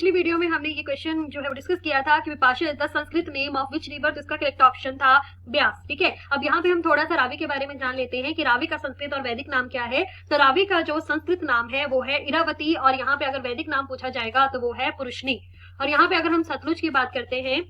पिछली वीडियो में हमने ये क्वेश्चन जो है वो डिस्कस किया था कि Vipasha is the Sanskrit name of which river, तो इसका करेक्ट ऑप्शन था ब्यास। ठीक है, अब यहाँ पे हम थोड़ा सा रावी के बारे में जान लेते हैं कि रावी का संस्कृत और वैदिक नाम क्या है। तो रावी का जो संस्कृत नाम है वो है इरावती, और यहाँ पे अगर वैदिक नाम पूछा जाएगा तो वो है पुरुषनी। और यहाँ पे अगर हम सतलुज की बात करते हैं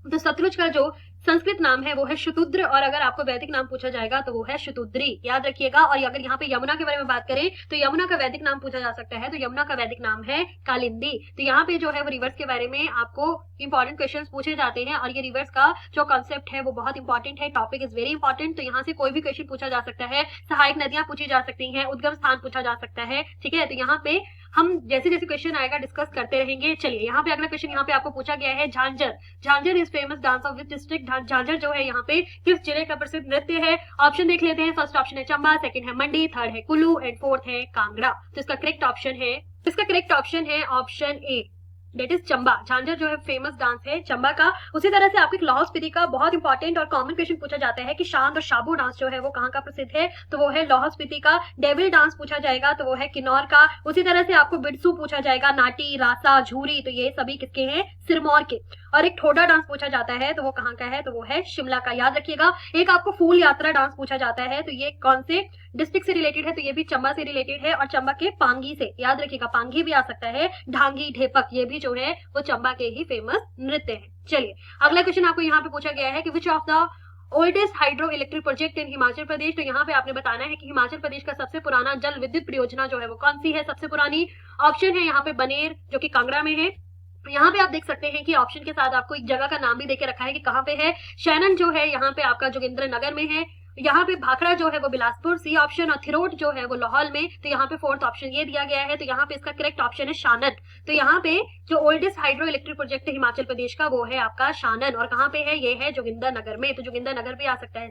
तो सतलुज का जो संस्कृत नाम है वो है शतुद्र, और अगर आपको वैदिक नाम पूछा जाएगा तो वो है शतुद्री, याद रखिएगा। और अगर यहाँ पे यमुना के बारे में बात करें तो यमुना का वैदिक नाम पूछा जा सकता है, तो यमुना का वैदिक नाम है कालिंदी। तो यहाँ पे जो है वो रिवर्स के बारे में आपको इंपॉर्टेंट क्वेश्चंस पूछे जाते हैं, और ये रिवर्स का जो कॉन्सेप्ट है वो बहुत इंपॉर्टेंट है, टॉपिक इज वेरी इंपॉर्टेंट। तो यहाँ से कोई भी क्वेश्चन पूछा जा सकता है, सहायक नदियां पूछी जा सकती है, उद्गम स्थान पूछा जा सकता है। ठीक है, तो यहाँ पे हम जैसे जैसे क्वेश्चन आएगा डिस्कस करते रहेंगे। चलिए, यहाँ पे अगला क्वेश्चन यहाँ पे आपको पूछा गया है Jhanjhar. Jhanjhar is famous dance of which district? Jhanjhar जो है यहाँ पे किस जिले का प्रसिद्ध नृत्य है? ऑप्शन देख लेते हैं। फर्स्ट ऑप्शन है चंबा, सेकंड है मंडी, थर्ड है कुल्लू एंड फोर्थ है कांगड़ा। तो इसका करेक्ट ऑप्शन है option A, that is Chamba. Jhanjhar जो है फेमस डांस है चंबा का। उसी तरह से आपके लाहौल स्पीति का बहुत इंपॉर्टेंट और कॉमन क्वेश्चन पूछा जाता है कि शांत और शाबू डांस जो है वो कहाँ का प्रसिद्ध है? तो वो है लाहौल स्पीति का। डेविल डांस पूछा जाएगा तो वो है किन्नौर का। उसी तरह से आपको बिरसू पूछा जाएगा, नाटी, रासा, झूरी, तो ये सभी किसके हैं? सिरमौर के। और एक ठोडा डांस पूछा जाता है तो वो कहाँ का है? तो वो है शिमला का, याद रखिएगा। एक आपको फूल यात्रा डांस पूछा जाता है, तो ये कौन से डिस्ट्रिक्ट से रिलेटेड है? तो ये भी चंबा से रिलेटेड है, और चंबा के पांगी से, याद रखिएगा। पांगी भी आ सकता है, ढांगी, ढेपक, ये भी जो है वो चंबा के ही फेमस नृत्य है। चलिए, अगला क्वेश्चन आपको यहाँ पे पूछा गया है कि which of the oldest hydro electric project in Himachal Pradesh? तो यहाँ पे आपने बताना है कि हिमाचल प्रदेश का सबसे पुराना जल विद्युत परियोजना जो है वो कौन सी है सबसे पुरानी? ऑप्शन है यहाँ पे बनेर, जो कि कांगड़ा में है। यहाँ पे आप देख सकते हैं कि ऑप्शन के साथ आपको एक जगह का नाम भी देके रखा है कि कहाँ पे है। शैनन जो है यहाँ पे आपका जोगिंद्रनगर में है। यहाँ पे भाखड़ा जो है वो बिलासपुर, सी ऑप्शन, और थिरोट जो है वो लाहौल में। तो यहाँ पे फोर्थ ऑप्शन ये दिया गया है, तो यहाँ पे इसका करेक्ट ऑप्शन है शानन। तो यहाँ पे जो ओल्डेस्ट हाइड्रो इलेक्ट्रिक प्रोजेक्ट है हिमाचल प्रदेश का वो है आपका शानन, और कहाँ पे है? ये है जोगिंद्रनगर में। तो जोगिंद्रनगर भी आ सकता है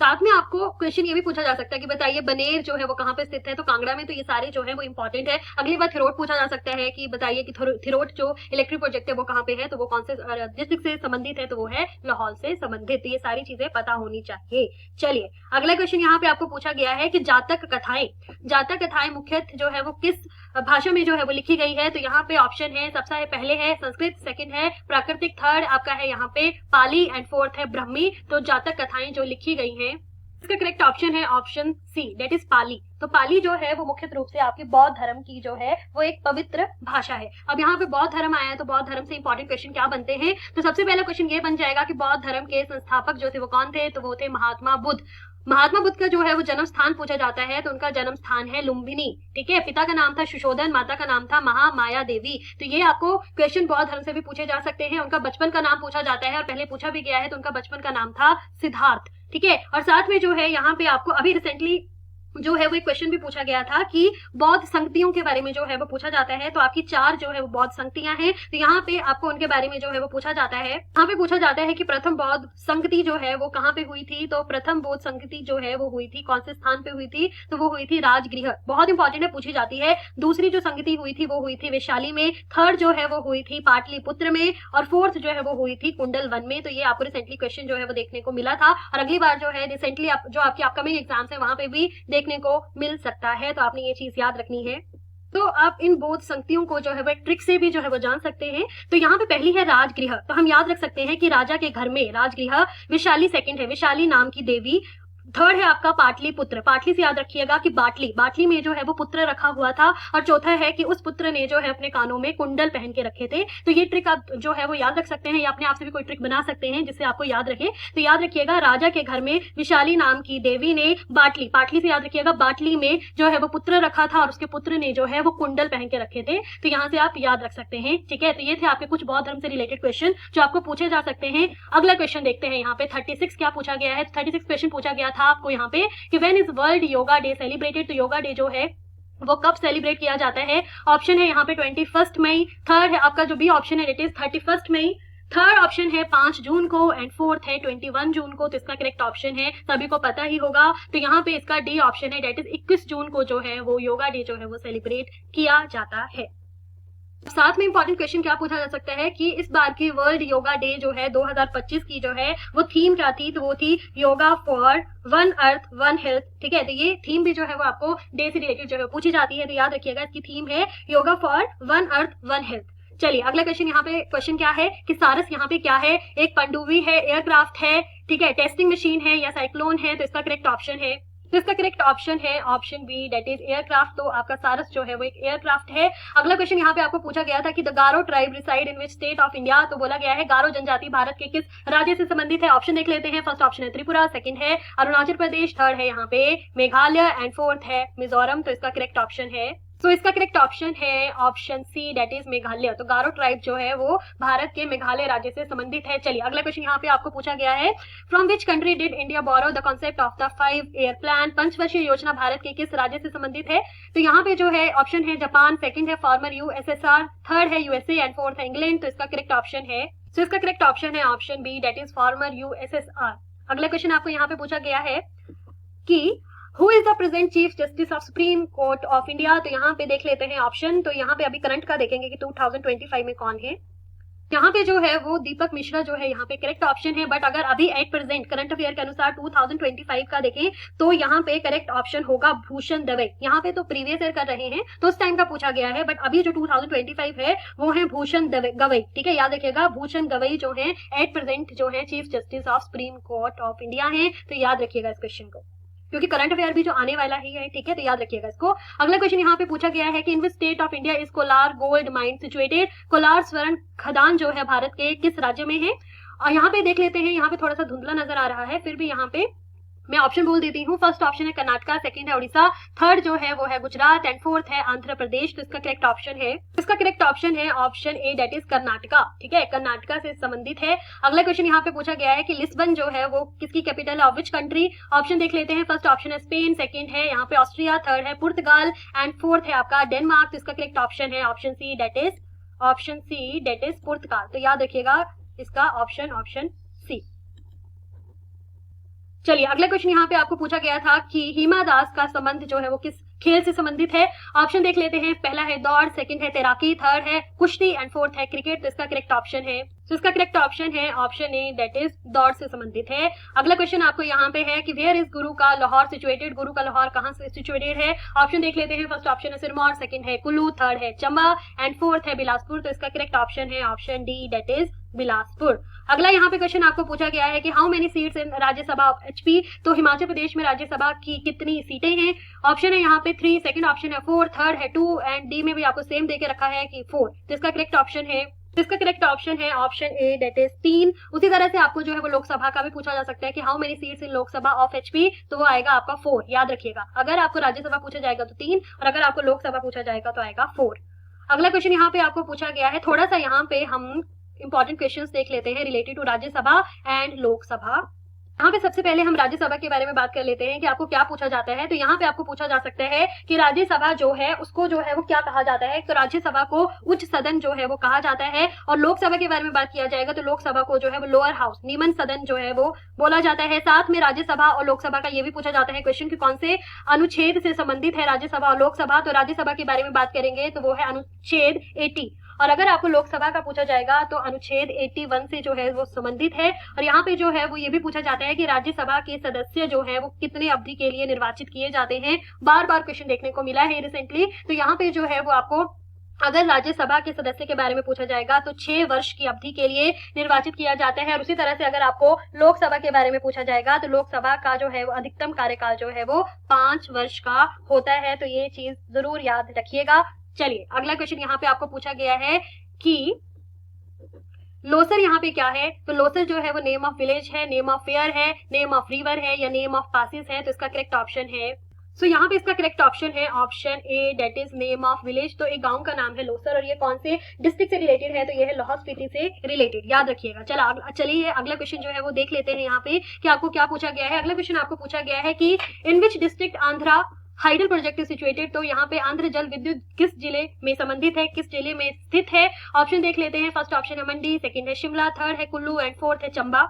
साथ में आपको क्वेश्चन ये भी पूछा जा सकता है कि बताइए बनेर जो है वो कहाँ पे स्थित है? तो कांगड़ा में। तो ये सारे जो है वो इंपॉर्टेंट है। अगली बार थिरोट पूछा जा सकता है कि बताइए कि थिरोट जो इलेक्ट्रिक प्रोजेक्ट है वो कहाँ पे है? तो वो कौन से डिस्ट्रिक्ट से संबंधित है? तो वो है लाहौल से संबंधित। तो ये सारी चीजें पता होनी चाहिए। चलिए, अगला क्वेश्चन यहाँ पे आपको पूछा गया है कि जातक कथाएं मुख्यतः जो है वो किस भाषा में जो है वो लिखी गई है? तो यहाँ पे ऑप्शन है, सबसे पहले है संस्कृत, सेकंड है प्राकृतिक, थर्ड आपका है यहाँ पे पाली एंड फोर्थ है ब्रह्मी। तो जातक कथाएं जो लिखी गई हैं, इसका करेक्ट ऑप्शन है ऑप्शन सी, डेट इज पाली। तो पाली जो है वो मुख्य रूप से आपके बौद्ध धर्म की जो है वो एक पवित्र भाषा है। अब यहाँ पे बौद्ध धर्म आया है, तो बौद्ध धर्म से इंपॉर्टेंट क्वेश्चन क्या बनते हैं? तो सबसे पहला क्वेश्चन ये बन जाएगा कि बौद्ध धर्म के संस्थापक जो थे वो कौन थे? तो वो थे महात्मा बुद्ध। महात्मा बुद्ध का जो है वो जन्म स्थान पूछा जाता है, तो उनका जन्म स्थान है लुम्बिनी। ठीक है, पिता का नाम था सुशोधन, माता का नाम था महामाया देवी। तो ये आपको क्वेश्चन बौद्ध धर्म से भी पूछे जा सकते हैं। उनका बचपन का नाम पूछा जाता है, और पहले पूछा भी गया है, तो उनका बचपन का नाम था सिद्धार्थ। ठीक है, और साथ में जो है यहाँ पे आपको अभी रिसेंटली जो है वो एक क्वेश्चन भी पूछा गया था कि बौद्ध संगतियों के बारे में जो है वो पूछा जाता है। तो आपकी 4 जो है वो बौद्ध संगतियां हैं, तो यहाँ पे आपको उनके बारे में जो है वो पूछा जाता है। यहाँ पे पूछा जाता है कि प्रथम बौद्ध संगति जो है वो कहाँ पे हुई थी? तो प्रथम बौद्ध संगति जो है वो हुई थी कौन से स्थान पे हुई थी? तो वो हुई थी राजगृह, बहुत इंपॉर्टेंट है, पूछी जाती है। दूसरी जो संगति हुई थी वो हुई थी वैशाली में, थर्ड जो है वो हुई थी पाटलिपुत्र में, और फोर्थ जो है वो हुई थी कुंडल वन में। तो ये आपको रिसेंटली क्वेश्चन जो है वो देखने को मिला था, और अगली बार जो है रिसेंटली जो आपकी अपकमिंग एग्जाम्स है वहां पे भी देखने को मिल सकता है। तो आपने ये चीज याद रखनी है। तो आप इन बौद्ध संगतियों को जो है वो ट्रिक से भी जो है वो जान सकते हैं। तो यहाँ पे पहली है राजगृह, तो हम याद रख सकते हैं कि राजा के घर में राजगृह। विशाली सेकंड है, विशाली नाम की देवी। थर्ड है आपका पाटलिपुत्र, पाटली से याद रखिएगा कि बाटली में जो है वो पुत्र रखा हुआ था। और चौथा है कि उस पुत्र ने जो है अपने कानों में कुंडल पहन के रखे थे। तो ये ट्रिक आप जो है वो याद रख सकते हैं, या अपने आप से भी कोई ट्रिक बना सकते हैं जिससे आपको याद रखे। तो याद रखिएगा, राजा के घर में विशाली नाम की देवी ने पाटली से याद रखिएगा, बाटली में जो है वो पुत्र रखा था, और उसके पुत्र ने जो है वो कुंडल पहन के रखे थे। तो यहाँ से आप याद रख सकते हैं। ठीक है, तो ये थे आपके कुछ बौद्ध धर्म से रिलेटेड क्वेश्चन जो आपको पूछे जा सकते हैं। अगला क्वेश्चन देखते हैं यहाँ पे 36 क्या पूछा गया है। 36 क्वेश्चन पूछा गया था आपको यहाँ पे कि when is world yoga day celebrated? तो योगा डे जो है वो कब सेलिब्रेट किया जाता है? ऑप्शन है यहाँ पे 21 मई, थर्ड है आपका जो भी ऑप्शन है it is 31 May, third option है 5 जून को, एंड फोर्थ है 21 जून को। तो इसका करेक्ट ऑप्शन है, सभी को पता ही होगा, तो यहाँ पे इसका डी ऑप्शन है, डेट इज 21 जून को जो है वो योगा डे जो है वो सेलिब्रेट किया जाता है। साथ में इंपॉर्टेंट क्वेश्चन क्या पूछा जा सकता है कि इस बार की वर्ल्ड योगा डे जो है 2025 की जो है वो थीम क्या थी? तो वो थी yoga for one earth one health. ठीक है, तो ये थीम भी जो है वो आपको डे से रिलेटेड जो है पूछी जाती है। तो याद रखिएगा, इसकी थीम है yoga for one earth one health. चलिए अगला क्वेश्चन, यहाँ पे क्वेश्चन क्या है कि सारस यहाँ पे क्या है, एक पनडुब्बी है, एयरक्राफ्ट है, ठीक है, टेस्टिंग मशीन है या साइक्लोन है, तो इसका करेक्ट ऑप्शन है, तो इसका करेक्ट ऑप्शन है option B, that is aircraft. तो आपका सारस जो है वो एक एयरक्राफ्ट है। अगला क्वेश्चन यहाँ पे आपको पूछा गया था कि the Garo tribe reside in which state of India, तो बोला गया है गारो जनजाति भारत के किस राज्य से संबंधित है। ऑप्शन देख लेते हैं। फर्स्ट ऑप्शन है त्रिपुरा, सेकंड है अरुणाचल प्रदेश, थर्ड है यहाँ पे मेघालय एंड फोर्थ है मिजोरम। तो इसका करेक्ट ऑप्शन है, तो इसका करेक्ट ऑप्शन है option C, that is Meghalaya. तो गारो ट्राइब जो है वो भारत के मेघालय राज्य से संबंधित है। चलिए अगला क्वेश्चन यहाँ पे आपको पूछा गया है, from which country did India borrow the concept of the 5 year plan, पंचवर्षीय योजना भारत के किस राज्य से संबंधित है। तो यहाँ पे जो है ऑप्शन है जापान, सेकंड है फॉर्मर यूएसएसआर, थर्ड है यूएसए एंड फोर्थ है इंग्लैंड। तो इसका करेक्ट ऑप्शन है, तो इसका करेक्ट ऑप्शन है option B, that is former USSR. अगला क्वेश्चन आपको यहाँ पे पूछा गया है कि who is the present chief justice of supreme court of India. तो यहाँ पे देख लेते हैं ऑप्शन। तो यहाँ पे अभी करंट का देखेंगे कि 2025 में कौन है। यहाँ पे जो है वो दीपक मिश्रा जो है यहाँ पे करेक्ट ऑप्शन है। बट अगर अभी एट प्रेजेंट करंट अफेयर के अनुसार 2025 का देखें तो यहाँ पे करेक्ट ऑप्शन होगा भूषण दवे। यहाँ पे तो प्रीवियस ईयर कर रहे हैं तो उस टाइम का पूछा गया है, बट अभी जो 2025 है वो है भूषण गवई। ठीक है, याद रखिएगा भूषण गवई जो है एट प्रेजेंट जो है chief justice of supreme court of India है। तो याद रखिएगा इस क्वेश्चन को, क्योंकि करंट अफेयर भी जो आने वाला ही है। ठीक है, तो याद रखिएगा इसको। अगला क्वेश्चन यहाँ पे पूछा गया है कि in which state of India is Kolar gold mine situated. Kolar स्वर्ण खदान जो है भारत के किस राज्य में है। और यहाँ पे देख लेते हैं, यहाँ पे थोड़ा सा धुंधला नजर आ रहा है, फिर भी यहाँ पे मैं ऑप्शन बोल देती हूँ। फर्स्ट ऑप्शन है कर्नाटका, सेकंड है उड़ीसा, थर्ड जो है वो है गुजरात एंड फोर्थ है आंध्र प्रदेश। तो इसका करेक्ट ऑप्शन है, इसका करेक्ट ऑप्शन है option A, that is Karnataka. ठीक है, कर्नाटका से संबंधित है। अगला क्वेश्चन यहाँ पे पूछा गया है कि लिस्बन जो है वो किसकी कैपिटल है, ऑफ विच कंट्री। ऑप्शन देख लेते हैं। फर्स्ट ऑप्शन है स्पेन, सेकंड है यहाँ पे ऑस्ट्रिया, थर्ड है पुर्तगाल एंड फोर्थ है आपका डेनमार्क। तो इसका करेक्ट ऑप्शन है option C, that is option C, that is Portugal. तो याद रखिएगा इसका ऑप्शन ऑप्शन सी। चलिए अगला क्वेश्चन यहाँ पे आपको पूछा गया था कि हिमा दास का संबंध जो है वो किस खेल से संबंधित है। ऑप्शन देख लेते हैं। पहला है दौड़, सेकंड है तैराकी, थर्ड है कुश्ती एंड फोर्थ है क्रिकेट। तो इसका करेक्ट ऑप्शन है, तो इसका करेक्ट ऑप्शन है ऑप्शन ए, दैट इज दौड़ से संबंधित है। अगला क्वेश्चन आपको यहाँ पे है कि वेयर इज गुरु का लाहौर सिचुएटेड। गुरु का लाहौर कहाँ से सिचुएटेड है। ऑप्शन देख लेते हैं। फर्स्ट ऑप्शन है सिरमौर, सेकंड है कुल्लू, थर्ड है चंबा एंड फोर्थ है बिलासपुर। तो इसका करेक्ट ऑप्शन है option D, that is Bilaspur. अगला यहाँ पे क्वेश्चन आपको पूछा गया है कि how many seats in Rajya Sabha of HP. तो हिमाचल प्रदेश में राज्यसभा की कितनी सीटें हैं। ऑप्शन है यहाँ पे 3, सेकंड ऑप्शन है 4, थर्ड है 2 एंड डी में भी आपको सेम देके रखा है कि 4। तो इसका करेक्ट ऑप्शन है, इसका करेक्ट ऑप्शन है ऑप्शन ए, दैट इज 3। उसी तरह से आपको जो है वो लोकसभा का भी पूछा जा सकता है कि how many seats in Lok Sabha of HP. तो वो आएगा आपका 4। याद रखिएगा, अगर आपको राज्यसभा पूछा जाएगा तो 3 और अगर आपको लोकसभा पूछा जाएगा तो आएगा 4। अगला क्वेश्चन यहाँ पे आपको पूछा गया है, थोड़ा सा यहाँ पे हम इंपॉर्टेंट क्वेश्चंस देख लेते हैं related to Rajya Sabha and Lok Sabha. यहाँ पे सबसे पहले हम राज्यसभा के बारे में बात कर लेते हैं कि आपको क्या पूछा जाता है। तो यहाँ पे आपको पूछा जा सकता है कि राज्यसभा जो है उसको जो है वो क्या कहा जाता है। तो राज्यसभा को उच्च सदन जो है वो कहा जाता है। और लोकसभा के बारे में बात किया जाएगा तो लोकसभा को जो है वो लोअर हाउस, निम्न सदन जो है वो बोला जाता है। साथ में राज्यसभा और लोकसभा का ये भी पूछा जाता है क्वेश्चन कि कौन से अनुच्छेद से संबंधित है राज्यसभा और लोकसभा। तो राज्यसभा के बारे में बात करेंगे तो वो है अनुच्छेद 80 और अगर आपको लोकसभा का पूछा जाएगा तो अनुच्छेद 81 से जो है वो संबंधित है। और यहाँ पे जो है वो ये भी पूछा जाता है कि राज्यसभा के सदस्य जो है वो कितने अवधि के लिए निर्वाचित किए जाते हैं। बार बार क्वेश्चन देखने को मिला है रिसेंटली। तो यहाँ पे जो है वो आपको अगर राज्यसभा के सदस्य के बारे में पूछा जाएगा तो 6 वर्ष की अवधि के लिए निर्वाचित किया जाता है। और उसी तरह से अगर आपको लोकसभा के बारे में पूछा जाएगा तो लोकसभा का जो है वो अधिकतम कार्यकाल जो है वो 5 वर्ष का होता है। तो ये चीज जरूर याद रखिएगा। चलिए अगला क्वेश्चन यहाँ पे आपको पूछा गया है कि लोसर यहाँ पे क्या है। तो लोसर जो है वो नेम ऑफ विलेज है, नेम ऑफ फेयर है, नेम ऑफ रिवर है या नेम ऑफ पासिस है। तो इसका करेक्ट ऑप्शन है, सो यहाँ पे इसका करेक्ट ऑप्शन है option A, that is name of village. तो एक गांव का नाम है लोसर और ये कौन से डिस्ट्रिक्ट से रिलेटेड है। तो ये है लाहौल स्पीति से रिलेटेड, याद रखिएगा। चलिए अगला क्वेश्चन जो है वो देख लेते हैं यहाँ पे कि आपको क्या पूछा गया है। अगला क्वेश्चन आपको पूछा गया है कि in which district Andhra hydel project is situated. तो यहाँ पे आंध्र जल विद्युत किस जिले में संबंधित है, किस जिले में स्थित है। ऑप्शन देख लेते हैं। फर्स्ट ऑप्शन है मंडी, सेकंड है शिमला, थर्ड है कुल्लू एंड फोर्थ है चंबा।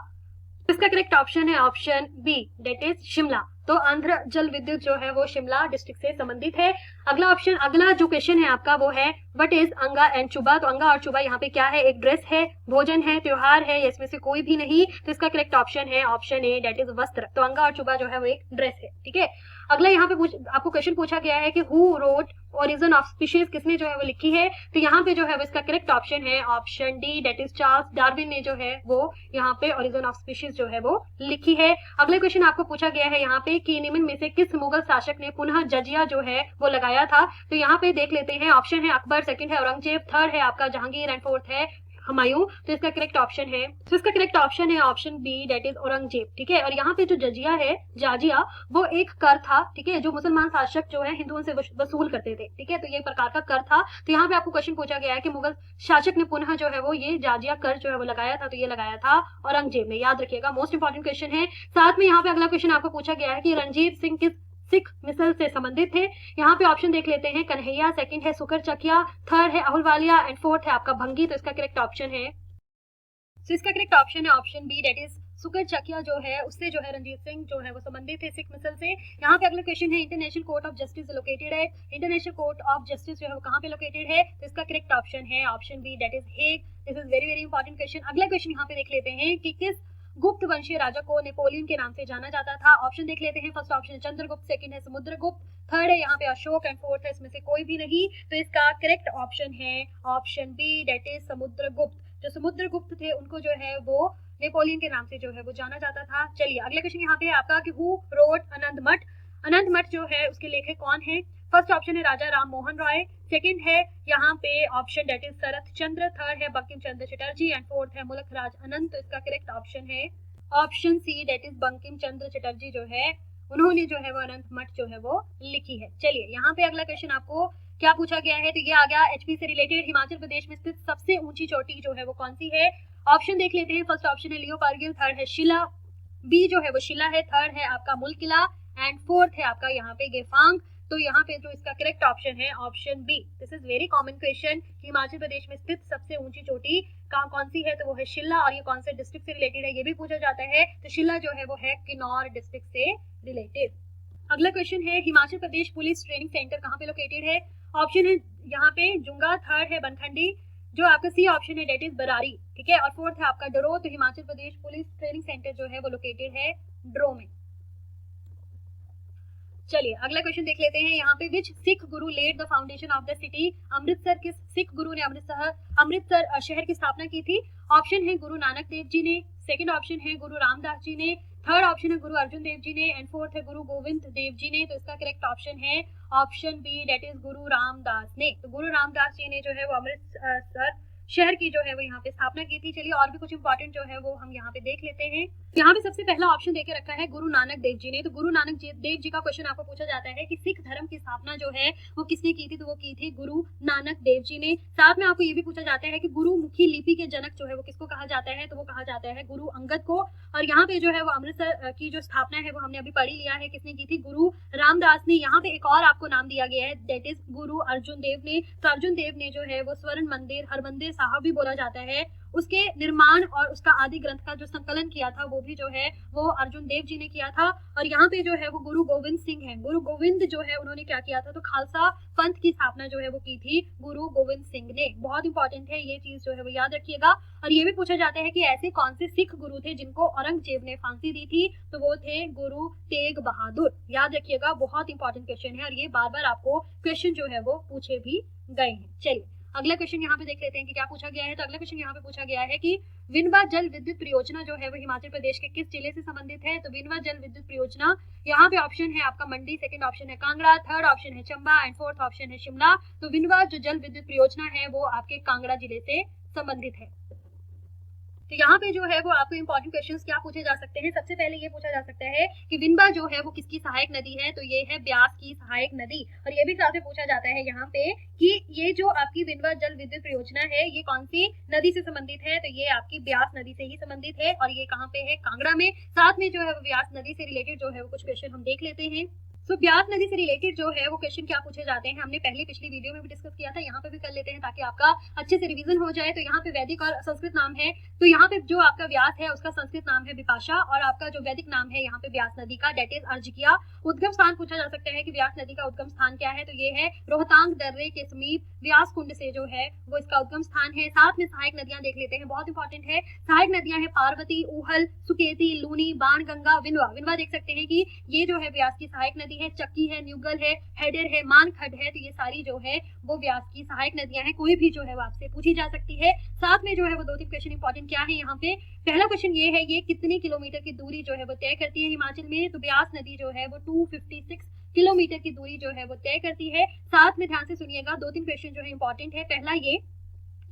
इसका करेक्ट ऑप्शन है option B, that is Shimla. तो आंध्र जल विद्युत जो है वो शिमला डिस्ट्रिक्ट से संबंधित है। अगला जो क्वेश्चन है आपका वो है व्हाट इज अंगा एंड चुबा। तो अंगा और चुबा यहाँ पे क्या है, एक ड्रेस है, भोजन है, त्योहार है या इसमें से कोई भी नहीं। तो इसका करेक्ट ऑप्शन है ऑप्शन ए, दैट इज वस्त्र। तो अंगा और चुबा जो है वो एक ड्रेस है। ठीक है, अगला यहाँ पे आपको क्वेश्चन पूछा गया है कि who wrote origin of species, किसने जो है वो लिखी है, तो यहाँ पे जो है वो इसका करेक्ट ऑप्शन है option D, that is Charles Darwin ने जो है वो यहाँ पे ओरिजिन ऑफ स्पीशीज जो है वो लिखी है। अगला क्वेश्चन आपको पूछा गया है यहाँ पे कि निम्न में से किस मुगल शासक ने पुनः जजिया जो है वो लगाया था, तो यहाँ पे देख लेते हैं। ऑप्शन है अकबर, सेकंड है औरंगजेब, थर्ड है आपका जहांगीर एंड फोर्थ है हुमायूं। तो इसका करेक्ट ऑप्शन है, तो इसका करेक्ट ऑप्शन है option B, that is Aurangzeb. ठीक है, और यहाँ पे जो जजिया है, जाजिया, वो एक कर था, ठीक है, जो मुसलमान शासक जो है हिंदुओं से वसूल करते थे। ठीक है, तो ये प्रकार का कर था। तो यहाँ पे आपको क्वेश्चन पूछा गया है कि मुगल शासक ने पुनः जो है वो ये जाजिया कर जो है वो लगाया था, तो ये लगाया था औरंगजेब ने। याद रखिएगा, मोस्ट इंपॉर्टेंट क्वेश्चन है। साथ में यहाँ पे अगला क्वेश्चन आपको पूछा गया है कि रणजीत सिंह किस सिख मिसल से संबंधित थे। यहाँ पे ऑप्शन देख लेते हैं, कन्हैया, सेकंड है सुकर चकिया, थर्ड है अहुलवालिया एंड फोर्थ है आपका भंगी। तो इसका करेक्ट ऑप्शन है, तो इसका करेक्ट ऑप्शन है ऑप्शन बी, दैट इज सुकर चकिया जो है उससे जो है रणजीत सिंह जो है वो संबंधित थे सिख मिसल से। यहाँ पे अगला क्वेश्चन है, international court of justice located है, इंटरनेशनल कोर्ट ऑफ जस्टिस जो है वो कहाँ पे लोकेटेड है, तो इसका करेक्ट ऑप्शन है option B, that is Hague. This is very very important question. अगला क्वेश्चन यहाँ पे देख लेते हैं कि किस गुप्त वंशीय राजा को नेपोलियन के नाम से जाना जाता था। ऑप्शन देख लेते हैं। फर्स्ट ऑप्शन है चंद्रगुप्त, सेकंड है समुद्रगुप्त, थर्ड है यहाँ पे अशोक एंड फोर्थ है इसमें से कोई भी नहीं। तो इसका करेक्ट ऑप्शन है option B, that is Samudragupta. जो समुद्रगुप्त थे उनको जो है वो नेपोलियन के नाम से जो है वो जाना जाता था। चलिए अगला क्वेश्चन यहाँ पे आपका कि हु रोट आनंद मठ, आनंद मठ जो है उसके लेखक कौन है। फर्स्ट ऑप्शन है राजा राम मोहन रॉय, सेकंड है यहाँ पे option that is Sharat Chandra, third है बंकिम चंद्र चटर्जी एंड फोर्थ है मुल्क राज अनंत। तो इसका करेक्ट ऑप्शन है option C, that is Bankim Chandra Chatterjee जो है उन्होंने जो है वो अनंत मठ जो है वो लिखी है। चलिए यहाँ पे अगला क्वेश्चन आपको क्या पूछा गया है, तो ये आ गया एचपी से रिलेटेड, हिमाचल प्रदेश में स्थित सबसे ऊंची चोटी जो है वो कौन सी है। ऑप्शन देख लेते हैं। फर्स्ट ऑप्शन है लियो कारगिल, थर्ड है शिला, बी जो है वो शिला है, थर्ड है आपका मुल किला एंड फोर्थ है आपका यहाँ पे गेफांग। तो यहाँ पे जो इसका करेक्ट ऑप्शन है option B. This is very common question, Himachal Pradesh में स्थित सबसे ऊंची चोटी कहाँ कौन सी है, तो वो है शिला, और ये कौन से डिस्ट्रिक्ट से रिलेटेड है ये भी पूछा जाता है। तो शिला जो है वो है किन्नौर डिस्ट्रिक्ट से रिलेटेड। अगला क्वेश्चन है Himachal Pradesh police training centre कहाँ पे लोकेटेड है। ऑप्शन है यहाँ पे जुंगा, थर्ड है बनखंडी, जो आपका सी ऑप्शन है डेट इज बरारी, ठीक है, और फोर्थ है आपका डरो। तो Himachal Pradesh police training centre जो है वो लोकेटेड है ड्रो में। चलिए अगला क्वेश्चन देख लेते हैं। यहाँ पे which Sikh guru led the foundation of the city Amritsar, किस सिख गुरु ने अमृतसर शहर की स्थापना की थी। ऑप्शन है गुरु नानक देव जी ने, सेकंड ऑप्शन है गुरु रामदास जी ने, थर्ड ऑप्शन है गुरु अर्जुन देव जी ने एंड फोर्थ है गुरु गोविंद देव जी ने। तो इसका करेक्ट ऑप्शन है ऑप्शन बी, दैट इज गुरु रामदास ने। तो गुरु रामदास जी ने जो है वो अमृतसर शहर की जो है वो यहाँ पे स्थापना की थी। चलिए और भी कुछ इंपॉर्टेंट जो है वो हम यहाँ पे देख लेते हैं। यहाँ पे सबसे पहला ऑप्शन देके रखा है गुरु नानक देव जी ने। तो गुरु नानक देव जी का क्वेश्चन आपको पूछा जाता है कि सिख धर्म की स्थापना जो है वो किसने की थी, तो वो की थी गुरु नानक देव जी ने। साथ में आपको ये भी पूछा जाता है कि गुरुमुखी लिपि के जनक जो है वो किसको कहा जाता है, तो वो कहा जाता है गुरु अंगद को। और यहाँ पे जो है वो अमृतसर की जो स्थापना है वो हमने अभी पढ़ी लिया है, किसने की थी, गुरु रामदास ने। यहाँ पे एक और आपको नाम दिया गया है, दैट इज गुरु अर्जुन देव ने। तो अर्जुन देव ने जो है वो स्वर्ण मंदिर हरमंदिर साहब भी बोला जाता है, उसके निर्माण और उसका आदि ग्रंथ का जो संकलन किया था वो भी जो है वो अर्जुन देव जी ने किया था। और यहाँ पे जो है वो गुरु गोविंद सिंह है, गुरु गोविंद जो है उन्होंने क्या किया था, तो खालसा पंथ की स्थापना जो है वो की थी गुरु गोविंद सिंह ने। बहुत इंपॉर्टेंट है ये चीज जो है वो याद रखिएगा। और ये भी पूछा जाता है कि ऐसे कौन से सिख गुरु थे जिनको औरंगजेब ने फांसी दी थी, तो वो थे गुरु तेग बहादुर। याद रखिएगा, बहुत इंपॉर्टेंट क्वेश्चन है और ये बार बार आपको क्वेश्चन जो है वो पूछे भी गए हैं। चलिए अगला क्वेश्चन यहाँ पे देख लेते हैं कि क्या पूछा गया है। तो अगला क्वेश्चन यहाँ पे पूछा गया है कि विनवा जल विद्युत परियोजना जो है वो हिमाचल प्रदेश के किस जिले से संबंधित है। तो विनवा जल विद्युत परियोजना यहाँ पे ऑप्शन है आपका मंडी, सेकंड ऑप्शन है कांगड़ा, थर्ड ऑप्शन है चंबा एंड फोर्थ ऑप्शन है शिमला। तो विनवा जो जल विद्युत परियोजना है वो आपके कांगड़ा जिले से संबंधित है। तो यहाँ पे जो है वो आपको इंपॉर्टेंट क्वेश्चंस क्या पूछे जा सकते हैं। सबसे पहले ये पूछा जा सकता है कि विनबा जो है वो किसकी सहायक नदी है, तो ये है ब्यास की सहायक नदी। और ये भी साथ में पूछा जाता है यहाँ पे कि ये जो आपकी विनबा जल विद्युत परियोजना है ये कौन सी नदी से संबंधित है, तो ये आपकी ब्यास नदी से ही संबंधित है और ये कहाँ पे है, कांगड़ा में। साथ में जो है वो ब्यास नदी से रिलेटेड जो है वो कुछ क्वेश्चन हम देख लेते हैं। तो ब्यास नदी से रिलेटेड जो है वो क्वेश्चन क्या पूछे जाते हैं, हमने पिछली वीडियो में भी डिस्कस किया था, यहाँ पे भी कर लेते हैं ताकि आपका अच्छे से रिवीजन हो जाए। तो यहाँ पे वैदिक और संस्कृत नाम है, तो यहाँ पे जो आपका व्यास है उसका संस्कृत नाम है विपाशा और आपका जो वैदिक नाम है यहाँ पे ब्यास नदी का दैट इज अर्जिकिया। उद्गम स्थान पूछा जा सकता है कि व्यास नदी का उद्गम स्थान क्या है, तो ये है रोहतांग दर्रे के समीप व्यास कुंड से जो है वो इसका उद्गम स्थान है। साथ में सहायक नदियां देख लेते हैं, बहुत इंपॉर्टेंट है। सहायक नदियां है पार्वती, ऊहल, सुकेती, लूनी, बाणगंगा, विनवा। विनवा देख सकते हैं कि ये जो है व्यास की सहायक नदी सकती है, चक्की है, न्यूगल है, हेडर है, मानखड है, तो ये सारी जो है वो व्यास की सहायक नदियां हैं। कोई भी जो है वो आपसे पूछी जा सकती है। साथ में जो है वो 2-3 क्वेश्चन इंपॉर्टेंट क्या है यहाँ पे। पहला क्वेश्चन ये है, ये कितने किलोमीटर की दूरी जो है वो तय करती है हिमाचल में, तो ब्यास नदी जो है वो 256 किलोमीटर की दूरी जो है वो तय करती है। साथ में ध्यान से सुनिएगा, 2-3 क्वेश्चन जो है इंपॉर्टेंट है। पहला ये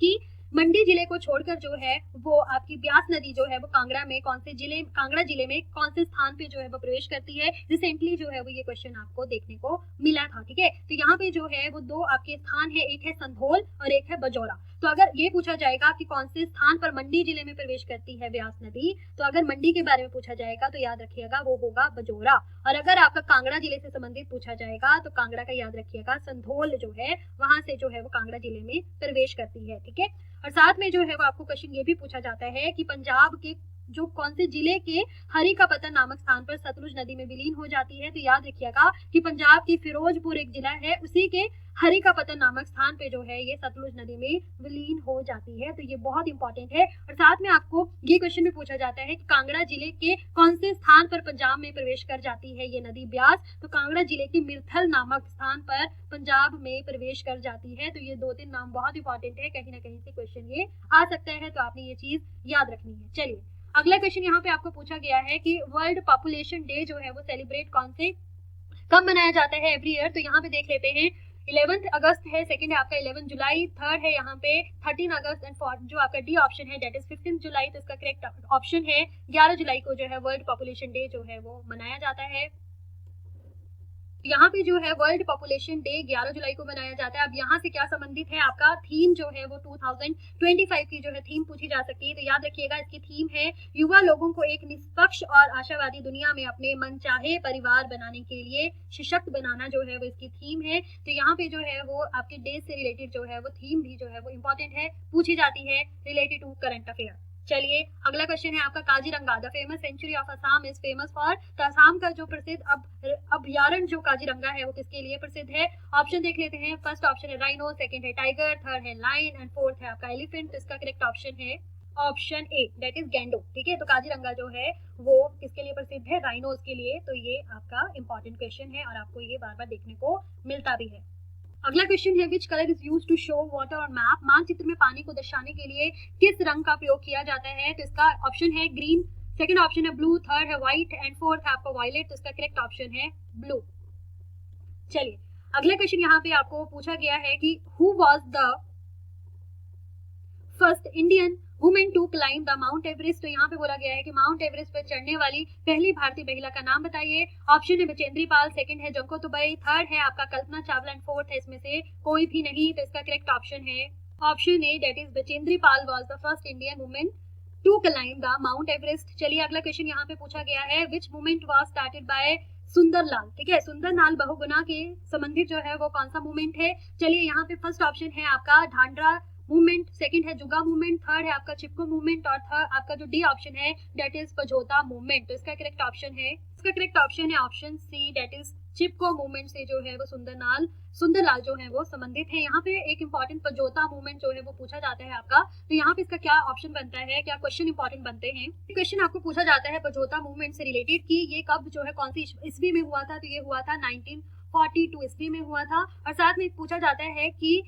कि मंडी जिले को छोड़कर जो है वो आपकी ब्यास नदी जो है वो कांगड़ा में कौन से जिले, कांगड़ा जिले में कौन से स्थान पे जो है वो प्रवेश करती है। रिसेंटली जो है वो ये क्वेश्चन आपको देखने को मिला था, ठीक है। तो यहाँ पे जो है वो 2 आपके स्थान है, एक है संधोल और एक है बजौरा। तो अगर ये पूछा जाएगा कि कौन से स्थान पर मंडी जिले में प्रवेश करती है ब्यास नदी, तो अगर मंडी के बारे में पूछा जाएगा तो याद रखिएगा वो होगा बजौरा। और अगर आपका कांगड़ा जिले से संबंधित पूछा जाएगा तो कांगड़ा का याद रखिएगा संधोल जो है वहां से जो है वो कांगड़ा जिले में प्रवेश करती है, ठीक है। और साथ में जो है वो आपको क्वेश्चन ये भी पूछा जाता है कि पंजाब के जो कौन से जिले के हरी का पत्तन नामक स्थान पर सतलुज नदी में विलीन हो जाती है, तो याद रखिएगा कि पंजाब की फिरोजपुर एक जिला है, उसी के हरी का पत्तन नामक स्थान पे जो है ये सतलुज नदी में विलीन हो जाती है। तो ये बहुत इंपॉर्टेंट है। और साथ में आपको ये क्वेश्चन भी पूछा जाता है कि कांगड़ा जिले के कौन से स्थान पर पंजाब में प्रवेश कर जाती है ये नदी ब्यास, तो कांगड़ा जिले के मिर्थल नामक स्थान पर पंजाब में प्रवेश कर जाती है। तो ये 2-3 नाम बहुत इंपॉर्टेंट है, कहीं ना कहीं से क्वेश्चन ये आ सकता है, तो आपने ये चीज याद रखनी है। चलिए अगला क्वेश्चन यहाँ पे आपको पूछा गया है कि वर्ल्ड पॉपुलेशन डे जो है वो सेलिब्रेट कब मनाया जाता है एवरी ईयर। तो यहाँ पे देख लेते हैं, 11 अगस्त है, सेकंड है आपका 11 जुलाई, थर्ड है यहाँ पे 13 अगस्त एंड फोर्थ जो आपका डी ऑप्शन है डेट इज 15 जुलाई। तो इसका करेक्ट ऑप्शन है 11 जुलाई को जो है वर्ल्ड पॉपुलेशन डे जो है वो मनाया जाता है। यहाँ पे जो है वर्ल्ड पॉपुलेशन डे 11 जुलाई को मनाया जाता है। अब यहाँ से क्या संबंधित है, आपका थीम जो है वो 2025 की जो है थीम पूछी जा सकती है। तो याद रखिएगा इसकी थीम है युवा लोगों को एक निष्पक्ष और आशावादी दुनिया में अपने मनचाहे परिवार बनाने के लिए सशक्त बनाना जो है वो इसकी थीम है। तो यहाँ पे जो है वो आपके डे से रिलेटेड जो है वो थीम भी जो है वो इंपॉर्टेंट है, पूछी जाती है रिलेटेड टू करंट अफेयर। चलिए अगला क्वेश्चन है आपका Kaziranga, the famous sanctuary of Assam is famous for. तो असम का जो प्रसिद्ध अभयारण्य जो काजीरंगा है वो किसके लिए प्रसिद्ध है। ऑप्शन देख लेते हैं, फर्स्ट ऑप्शन है राइनो, सेकंड है टाइगर, थर्ड है लायन एंड फोर्थ है आपका एलिफेंट। तो इसका करेक्ट ऑप्शन है ऑप्शन ए दैट इज गैंडो, ठीक है। तो काजीरंगा जो है वो किसके लिए प्रसिद्ध है, राइनोज के लिए। तो ये आपका इंपॉर्टेंट क्वेश्चन है और आपको ये बार बार देखने को मिलता भी है। अगला क्वेश्चन है which colour is used to show water on map. मानचित्र में पानी को दर्शाने के लिए किस रंग का प्रयोग किया जाता है। तो इसका ऑप्शन है ग्रीन, सेकंड ऑप्शन है ब्लू, थर्ड है व्हाइट एंड फोर्थ है आपका वायलेट। तो इसका करेक्ट ऑप्शन है ब्लू। चलिए अगला क्वेश्चन यहाँ पे आपको पूछा गया है कि who was the first Indian women to climb the Mount Everest. तो यहाँ पे बोला गया है कि माउंट एवरेस्ट पर चढ़ने वाली पहली भारतीय महिला का नाम बताइए। ऑप्शन है बचेंद्री पाल, सेकंड है जंको तुबई, थर्ड है आपका कल्पना चावला एंड फोर्थ है इसमें से कोई भी नहीं। तो इसका करेक्ट ऑप्शन है option A that is Bachendri Pal was the first Indian women to climb the Mount Everest. चलिए अगला क्वेश्चन यहाँ पे पूछा गया है which movement was started by Sunderlal, ठीक है। सुंदरलाल बहुगुणा के संबंधित जो है वो कौन सा मूवमेंट है। चलिए यहाँ पे फर्स्ट ऑप्शन है आपका ढांडरा मूवमेंट, सेकंड है जुगा मूवमेंट, थर्ड है आपका चिपको मूवमेंट और थर्ड आपका जो डी ऑप्शन है दैट इज पझोता मूवमेंट। तो इसका करेक्ट ऑप्शन है, इसका करेक्ट ऑप्शन है option C that is Chipko movement से जो है वो सुंदरलाल जो है वो संबंधित है। यहाँ पे एक इंपॉर्टेंट पझोता मूवमेंट जो है वो पूछा जाता है आपका। तो यहाँ पे इसका क्या ऑप्शन बनता है, क्या क्वेश्चन इंपॉर्टेंट बनते हैं। क्वेश्चन आपको पूछा जाता है पझोता मूवमेंट से रिलेटेड कि ये कब जो है कौन सी ईस्वी में हुआ था। तो ये हुआ था 1942 ईस्वी में हुआ था। और साथ में पूछा जाता है कि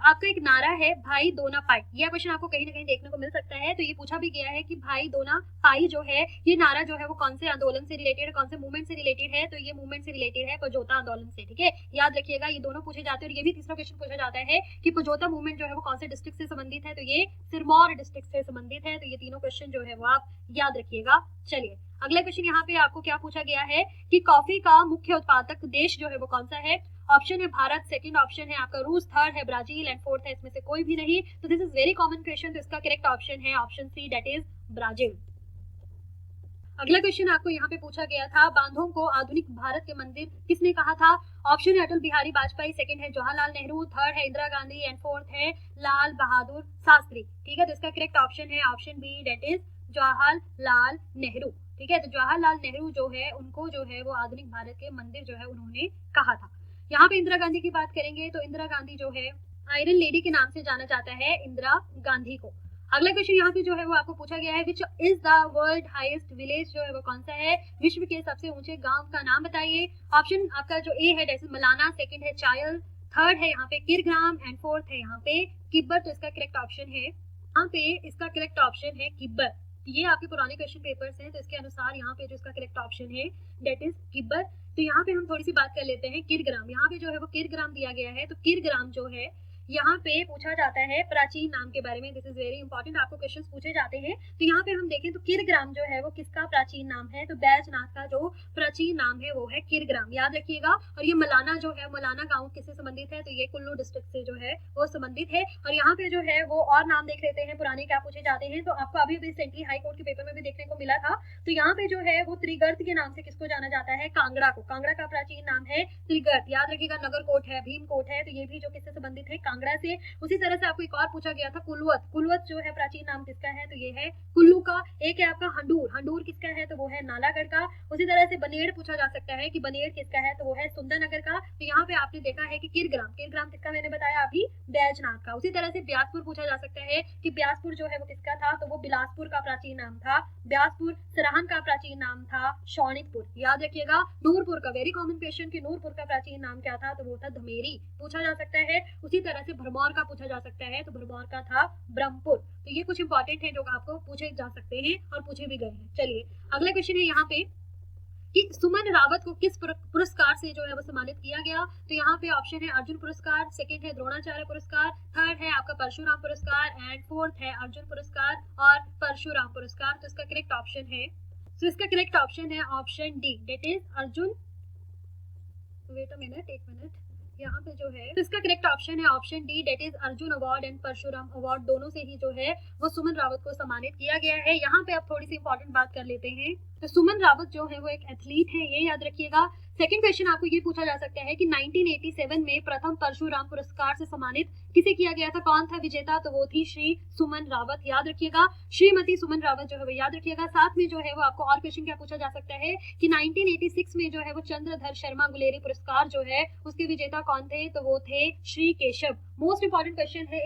आपका एक नारा है भाई दो ना पाई। यह क्वेश्चन आपको कहीं ना कहीं देखने को मिल सकता है। तो ये पूछा भी गया है कि भाई दो ना पाई जो है ये नारा जो है वो कौन से आंदोलन से रिलेटेड है, कौन से मूवमेंट से रिलेटेड है। तो ये मूवमेंट से रिलेटेड है पझोता आंदोलन से, ठीक है। याद रखिएगा ये दोनों पूछे जाते हैं। और ये भी तीसरा क्वेश्चन पूछा जाता है कि पझोता मूवमेंट जो है वो कौन से डिस्ट्रिक्ट से संबंधित है। तो ये सिरमौर डिस्ट्रिक्ट से संबंधित है। तो ये तीनों क्वेश्चन जो है वो आप याद रखिएगा। चलिए अगला क्वेश्चन यहाँ पे आपको क्या पूछा गया है कि कॉफी का मुख्य उत्पादक देश जो है वो कौन सा है। ऑप्शन है भारत, सेकंड ऑप्शन है आपका रूस, थर्ड है ब्राजील एंड फोर्थ है इसमें से कोई भी नहीं। तो this is very common question. तो इसका करेक्ट ऑप्शन है option C that is Brazil. अगला क्वेश्चन आपको यहाँ पे पूछा गया था बांधों को आधुनिक भारत के मंदिर किसने कहा था। ऑप्शन है अटल बिहारी वाजपेयी, सेकंड है जवाहरलाल नेहरू, थर्ड है इंदिरा गांधी एंड फोर्थ है लाल बहादुर शास्त्री, ठीक है। तो इसका करेक्ट ऑप्शन है option B that is Jawaharlal Nehru, ठीक है। तो जवाहरलाल नेहरू जो है उनको जो है वो आधुनिक भारत के मंदिर जो है उन्होंने कहा था। यहाँ पे इंदिरा गांधी की बात करेंगे तो इंदिरा गांधी जो है आयरन लेडी के नाम से जाना जाता है इंदिरा गांधी को। अगला क्वेश्चन यहाँ पे जो है वो आपको पूछा गया है, which is the world highest village, जो है वो कौन सा है, विश्व के सबसे ऊंचे गांव का नाम बताइए। ऑप्शन आपका जो ए है डेट मलाना, सेकंड है चायल, थर्ड है यहाँ पे किरग्राम एंड फोर्थ है यहाँ पे किब्बर। तो इसका करेक्ट ऑप्शन है यहाँ पे, इसका करेक्ट ऑप्शन है किब्बर। ये आपके पुराने क्वेश्चन पेपर्स हैं, तो इसके अनुसार यहाँ पे जो इसका करेक्ट ऑप्शन है डेट इज किब्बर। तो यहाँ पे हम थोड़ी सी बात कर लेते हैं किरग्राम। यहाँ पे जो है वो किरग्राम दिया गया है, तो किरग्राम जो है यहाँ पे पूछा जाता है प्राचीन नाम के बारे में। दिस इज वेरी इंपॉर्टेंट, आपको क्वेश्चंस पूछे जाते हैं। तो यहाँ पे हम देखें तो किरग्राम जो है वो किसका प्राचीन नाम है, तो बैजनाथ का जो प्राचीन नाम है वो है किरग्राम, याद रखिएगा। और ये मलाना जो है, मलाना गांव किससे संबंधित है, तो ये कुल्लू डिस्ट्रिक्ट से जो है वो संबंधित है। और यहाँ पे जो है वो और नाम देख लेते हैं पुराने क्या पूछे जाते हैं। तो आपको अभी रिसेंटली हाई कोर्ट के पेपर में भी देखने को मिला था। तो यहाँ पे जो है वो त्रिगर्त के नाम से किसको जाना जाता है, कांगड़ा को। कांगड़ा का प्राचीन नाम है त्रिगर्त, याद रखिएगा। नगर कोट है, भीम कोट है, तो ये भी जो किससे संबंधित है, कांगड़ा से। उसी तरह से आपको एक और पूछा गया था कुलवत। कुलवत जो है प्राचीन नाम किसका है, तो ये है कुल्लू का। एक है आपका हंडूर, हंडूर किसका है, तो वो है नालागढ़ का। उसी तरह से बनेड़ पूछा जा सकता है कि बनेड़ किसका है, तो वो है सुंदरनगर का। तो यहाँ पे आपने देखा है कि किरग्राम, किरग्राम किसका मैंने बताया अभी, बैजनाथ का। उसी तरह से ब्यासपुर पूछा जा सकता है कि ब्यासपुर जो है वो किसका था, तो वो बिलासपुर का प्राचीन नाम था ब्यासपुर। सराहन का प्राचीन नाम था शौनिकपुर, याद रखिएगा। नूरपुर का वेरी कॉमन क्वेश्चन कि नूरपुर का प्राचीन नाम क्या था, तो वो था धमेरी, पूछा जा सकता है। उसी तरह से भरमौर का पूछा जा सकता है, तो भरमौर का था ब्रह्मपुर। तो ये कुछ इंपॉर्टेंट है जो आपको पूछे जा सकते हैं और पूछे भी गए हैं। चलिए अगला क्वेश्चन है यहाँ पे कि सुमन रावत को किस पुरस्कार से जो है वो सम्मानित किया गया। तो यहाँ पे ऑप्शन है अर्जुन पुरस्कार, सेकंड है द्रोणाचार्य पुरस्कार, थर्ड है आपका परशुराम पुरस्कार एंड फोर्थ है अर्जुन पुरस्कार और परशुराम पुरस्कार। तो इसका करेक्ट ऑप्शन है, तो इसका करेक्ट ऑप्शन है option D, that is Arjun. Wait a minute, एक मिनट, यहाँ पे जो है तो इसका करेक्ट ऑप्शन है option D, that is Arjun award and Parshuram award. दोनों से ही जो है वो सुमन रावत को सम्मानित किया गया है। यहाँ पे आप थोड़ी सी इंपॉर्टेंट बात कर लेते हैं। तो सुमन रावत जो है वो एक एथलीट है, ये याद रखिएगा। सेकंड क्वेश्चन आपको ये पूछा जा सकता है कि 1987 में प्रथम परशुराम पुरस्कार से सम्मानित किसे किया गया था, कौन था विजेता, तो वो थी श्री सुमन रावत, याद रखिएगा। श्रीमती सुमन रावत जो है वो याद रखिएगा। साथ में जो है वो आपको और क्वेश्चन क्या पूछा जा सकता है कि 1986 में जो है वो चंद्रधर शर्मा गुलेरी पुरस्कार जो है उसके विजेता कौन थे, तो वो थे Shri Keshav. Most important question है।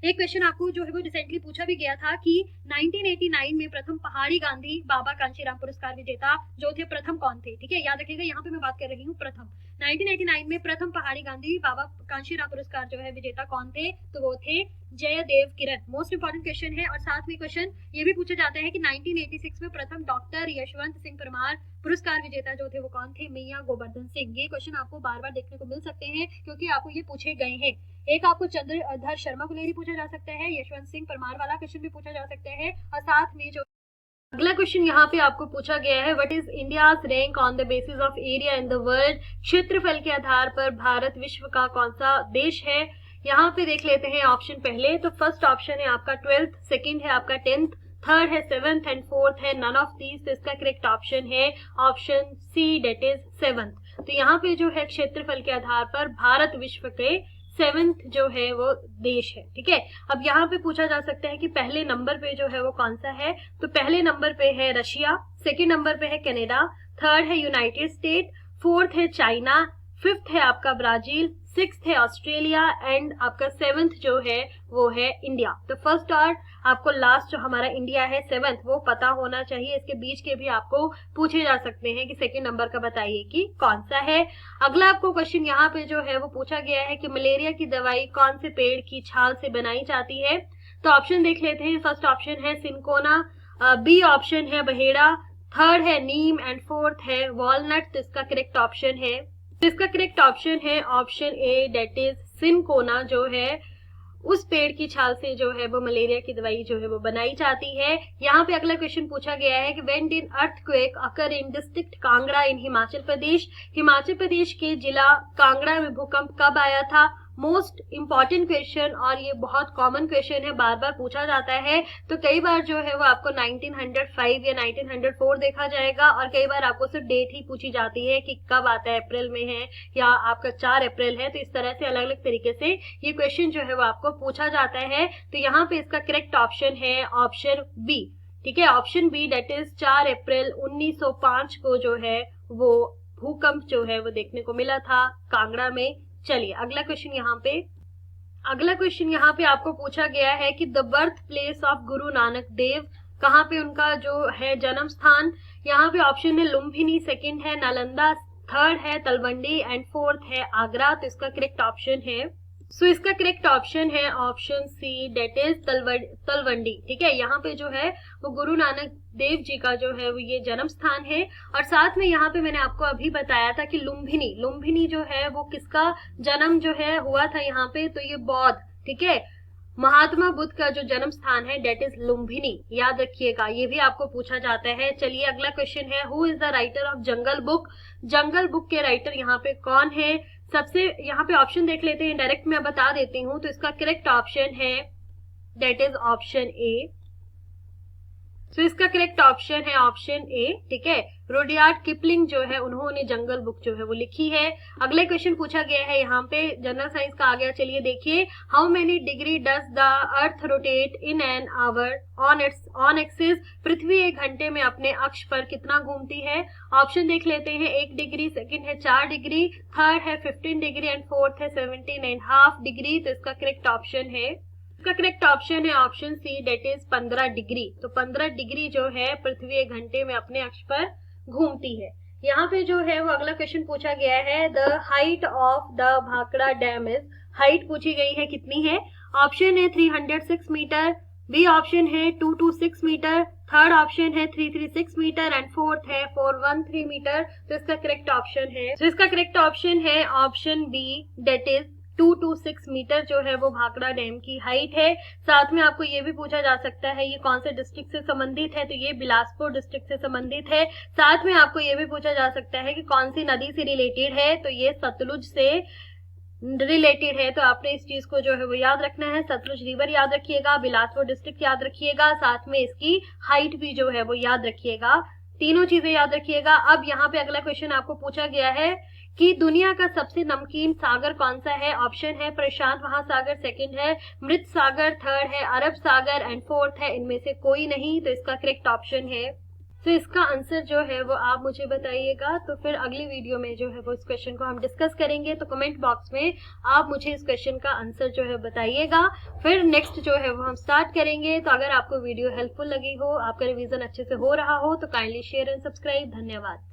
एक क्वेश्चन आपको जो है वो रिसेंटली पूछा भी गया था कि 1989 में प्रथम पहाड़ी गांधी बाबा कांशीराम पुरस्कार विजेता जो थे प्रथम कौन थे, ठीक है, याद रखिएगा। यहाँ पे मैं बात कर रही हूँ प्रथम। 1989 में प्रथम पहाड़ी गांधी बाबा कांशीराम पुरस्कार जो है विजेता कौन थे, तो वो थे जयदेव किरण। मोस्ट इंपॉर्टेंट क्वेश्चन है। और साथ में क्वेश्चन ये भी पूछा जाता है कि 1986 में प्रथम डॉक्टर यशवंत सिंह परमार पुरस्कार विजेता जो थे वो कौन थे, मैया गोवर्धन सिंह। ये क्वेश्चन आपको बार बार देखने को मिल सकते हैं क्योंकि आपको ये पूछे गए हैं। एक आपको चंद्रधर शर्मा गुलेरी पूछा जा सकता है, यशवंत सिंह परमार वाला क्वेश्चन भी पूछा जा सकता है। और साथ में जो अगला क्वेश्चन यहाँ पे आपको पूछा गया है, what is India's rank on the basis of area in the world. क्षेत्रफल के आधार पर भारत विश्व का कौन सा देश है। यहाँ पे देख लेते हैं ऑप्शन पहले। तो फर्स्ट ऑप्शन है आपका 12th, सेकंड है आपका 10th, थर्ड है 7th एंड फोर्थ है नन ऑफ दीज। तो इसका करेक्ट ऑप्शन है option C, that is 7th। तो यहाँ पे जो है क्षेत्रफल के आधार पर भारत विश्व के 7th जो है वो देश है, ठीक है। अब यहाँ पे पूछा जा सकता है कि पहले नंबर पे जो है वो कौन सा है। तो पहले नंबर पे है रशिया, सेकंड नंबर पे है कनाडा, थर्ड है यूनाइटेड स्टेट, फोर्थ है चाइना, फिफ्थ है आपका ब्राजील, सिक्स्थ है ऑस्ट्रेलिया एंड आपका 7th जो है वो है इंडिया। तो फर्स्ट और आपको लास्ट जो हमारा इंडिया है 7th वो पता होना चाहिए। इसके बीच के भी आपको पूछे जा सकते हैं कि सेकंड नंबर का बताइए कि कौन सा है। अगला आपको क्वेश्चन यहाँ पे जो है वो पूछा गया है कि मलेरिया की दवाई कौन से पेड़ की छाल से बनाई जाती है। तो ऑप्शन देख लेते हैं। फर्स्ट ऑप्शन है सिनकोना, बी ऑप्शन है बहेड़ा, थर्ड है नीम एंड फोर्थ है वॉलनट। तो इसका करेक्ट ऑप्शन है, तो इसका करेक्ट ऑप्शन है option A, that is cinchona जो है उस पेड़ की छाल से जो है वो मलेरिया की दवाई जो है वो बनाई जाती है। यहाँ पे अगला क्वेश्चन पूछा गया है कि when did earthquake occur in district Kangra in Himachal Pradesh. Himachal Pradesh के जिला कांगड़ा में भूकंप कब आया था। मोस्ट इंपॉर्टेंट क्वेश्चन और ये बहुत कॉमन क्वेश्चन है, बार बार पूछा जाता है। तो कई बार जो है वो आपको 1905 या 1904 देखा जाएगा और कई बार आपको सिर्फ डेट ही पूछी जाती है कि कब आता है, अप्रैल में है या आपका 4 अप्रैल है। तो इस तरह से अलग अलग तरीके से ये क्वेश्चन जो है वो आपको पूछा जाता है। तो यहाँ पे इसका करेक्ट ऑप्शन है ऑप्शन बी, ठीक है, ऑप्शन बी, डेट इज 4 अप्रैल 1905 को जो है वो भूकंप जो है वो देखने को मिला था कांगड़ा में। चलिए अगला क्वेश्चन यहाँ पे अगला क्वेश्चन यहाँ पे आपको पूछा गया है कि the birth place of Guru Nanak Dev, कहाँ पे उनका जो है जन्म स्थान। यहाँ पे ऑप्शन है लुम्बिनी, सेकंड है नालंदा, थर्ड है तलवंडी एंड फोर्थ है आगरा। तो इसका करेक्ट ऑप्शन है, सो इसका करेक्ट ऑप्शन है option C, that is Talwandi. ठीक है, यहाँ पे जो है वो गुरु नानक देव जी का जो है वो ये जन्म स्थान है। और साथ में यहाँ पे मैंने आपको अभी बताया था कि लुम्बिनी जो है वो किसका जन्म जो है हुआ था यहाँ पे, तो ये बौद्ध, ठीक है, महात्मा बुद्ध का जो जन्म स्थान है डेट इज लुम्बिनी, याद रखिएगा, ये भी आपको पूछा जाता है। चलिए अगला क्वेश्चन है, who is the writer of jungle book. Jungle book के राइटर यहाँ पे कौन है। सबसे यहाँ पे ऑप्शन देख लेते हैं, डायरेक्ट मैं बता देती हूँ। तो इसका करेक्ट ऑप्शन है डेट इज ऑप्शन ए। तो इसका करेक्ट ऑप्शन है ऑप्शन ए। ठीक है, रुडयार्ड किपलिंग जो है उन्होंने जंगल बुक जो है वो लिखी है। अगले क्वेश्चन पूछा गया है यहाँ पे जनरल साइंस का आ गया। चलिए देखिए, how many degree does the earth rotate in an hour on axis. पृथ्वी एक घंटे में अपने अक्ष पर कितना घूमती है। ऑप्शन देख लेते हैं, 1 डिग्री, सेकंड है 4 डिग्री, थर्ड है 15 डिग्री एंड फोर्थ है 17.5 डिग्री। तो इसका करेक्ट ऑप्शन है, इसका करेक्ट ऑप्शन है option C, that is 15 degree. तो 15 डिग्री जो है पृथ्वी एक घंटे में अपने अक्ष पर घूमती है। यहाँ पे जो है वो अगला क्वेश्चन पूछा गया है, the height of the Bhakra dam is. Height पूछी गई है कितनी है। ऑप्शन है 306 मीटर, बी ऑप्शन है 226 मीटर, थर्ड ऑप्शन है 336 मीटर एंड फोर्थ है 413 मीटर। तो इसका करेक्ट ऑप्शन है, तो इसका करेक्ट ऑप्शन है option B, that is 226 metre जो है वो भाखड़ा डैम की हाइट है। साथ में आपको ये भी पूछा जा सकता है ये कौन से डिस्ट्रिक्ट से संबंधित है, तो ये बिलासपुर डिस्ट्रिक्ट से संबंधित है। साथ में आपको ये भी पूछा जा सकता है कि कौन सी नदी से रिलेटेड है, तो ये सतलुज से रिलेटेड है। तो आपने इस चीज को जो है वो याद रखना है, सतलुज रिवर याद रखिएगा, बिलासपुर डिस्ट्रिक्ट याद रखिएगा, साथ में इसकी हाइट भी जो है वो याद रखिएगा, तीनों चीजें याद रखिएगा। अब यहाँ पे अगला क्वेश्चन आपको पूछा गया है कि दुनिया का सबसे नमकीन सागर कौन सा है। ऑप्शन है प्रशांत महासागर, सेकंड है मृत सागर, थर्ड है अरब सागर एंड फोर्थ है इनमें से कोई नहीं। तो इसका करेक्ट ऑप्शन है, तो इसका आंसर जो है वो आप मुझे बताइएगा। तो फिर अगली वीडियो में जो है वो इस क्वेश्चन को हम डिस्कस करेंगे। तो कमेंट बॉक्स में आप मुझे इस क्वेश्चन का आंसर जो है बताइएगा। फिर नेक्स्ट जो है वो हम स्टार्ट करेंगे। तो अगर आपको वीडियो हेल्पफुल लगी हो, आपका रिवीजन अच्छे से हो रहा हो, तो काइंडली शेयर एंड सब्सक्राइब। धन्यवाद।